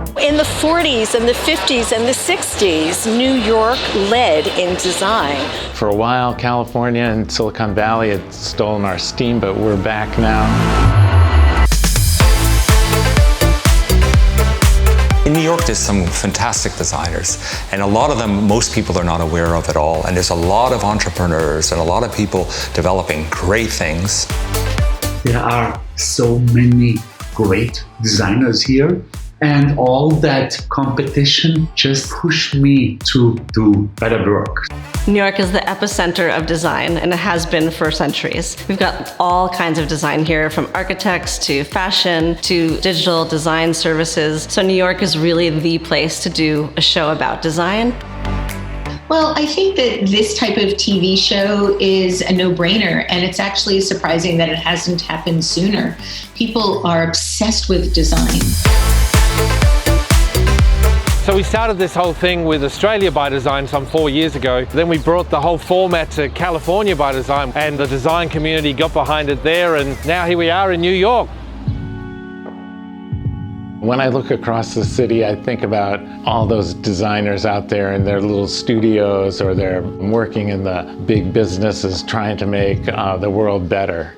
In the 40s and the 50s and the 60s, New York led in design. For a while, California and Silicon Valley had stolen our steam, but we're back now. In New York, there's some fantastic designers, and a lot of them, most people are not aware of at all. And there's a lot of entrepreneurs and a lot of people developing great things. There are so many great designers here, and all that competition just pushed me to do better work. New York is the epicenter of design, and it has been for centuries. We've got all kinds of design here, from architects to fashion to digital design services. So New York is really the place to do a show about design. Well, I think that this type of TV show is a no-brainer, and it's actually surprising that it hasn't happened sooner. People are obsessed with design. So we started this whole thing with Australia by Design some 4 years ago. Then we brought the whole format to California by Design, and the design community got behind it there, and now here we are in New York. When I look across the city, I think about all those designers out there in their little studios, or they're working in the big businesses trying to make the world better.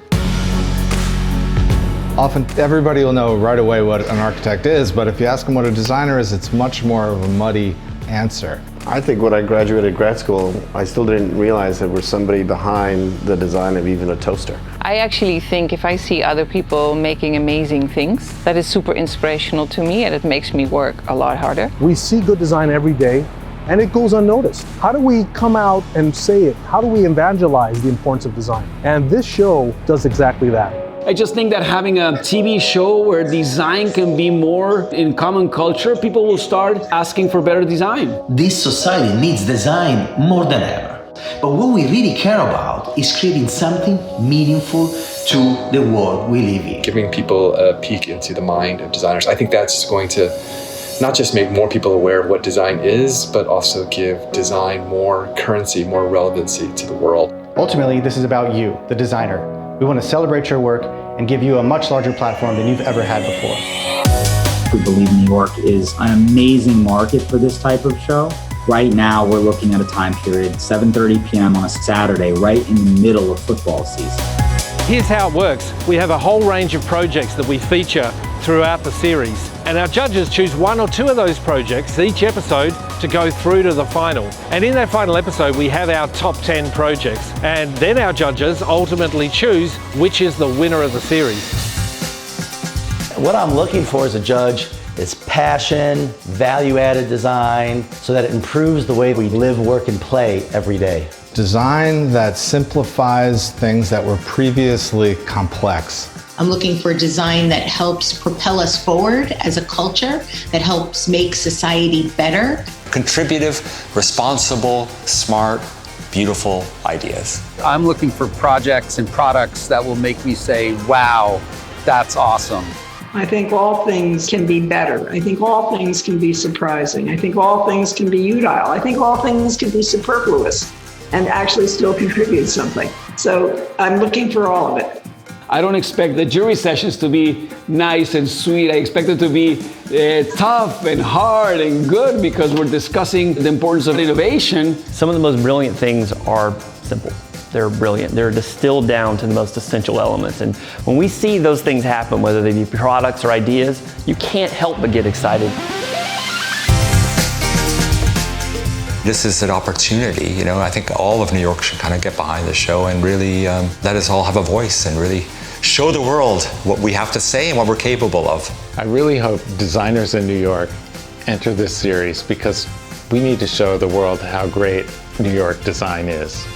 Often everybody will know right away what an architect is, but if you ask them what a designer is, it's much more of a muddy answer. I think when I graduated grad school, I still didn't realize there was somebody behind the design of even a toaster. I actually think if I see other people making amazing things, that is super inspirational to me, and it makes me work a lot harder. We see good design every day, and it goes unnoticed. How do we come out and say it? How do we evangelize the importance of design? And this show does exactly that. I just think that having a TV show where design can be more in common culture, people will start asking for better design. This society needs design more than ever. But what we really care about is creating something meaningful to the world we live in. Giving people a peek into the mind of designers, I think that's going to not just make more people aware of what design is, but also give design more currency, more relevancy to the world. Ultimately, this is about you, the designer. We want to celebrate your work and give you a much larger platform than you've ever had before. We believe New York is an amazing market for this type of show. Right now, we're looking at a time period, 7:30 p.m. on a Saturday, right in the middle of football season. Here's how it works. We have a whole range of projects that we feature throughout the series, and our judges choose one or two of those projects each episode to go through to the final. And in that final episode, we have our top 10 projects, and then our judges ultimately choose which is the winner of the series. What I'm looking for as a judge is passion, value-added design, so that it improves the way we live, work, and play every day. Design that simplifies things that were previously complex. I'm looking for design that helps propel us forward as a culture, that helps make society better. Contributive, responsible, smart, beautiful ideas. I'm looking for projects and products that will make me say, wow, that's awesome. I think all things can be better. I think all things can be surprising. I think all things can be utile. I think all things can be superfluous and actually still contribute something. So I'm looking for all of it. I don't expect the jury sessions to be nice and sweet. I expect it to be tough and hard and good, because we're discussing the importance of innovation. Some of the most brilliant things are simple. They're brilliant. They're distilled down to the most essential elements. And when we see those things happen, whether they be products or ideas, you can't help but get excited. This is an opportunity, you know. I think all of New York should kind of get behind the show and really let us all have a voice and really show the world what we have to say and what we're capable of. I really hope designers in New York enter this series, because we need to show the world how great New York design is.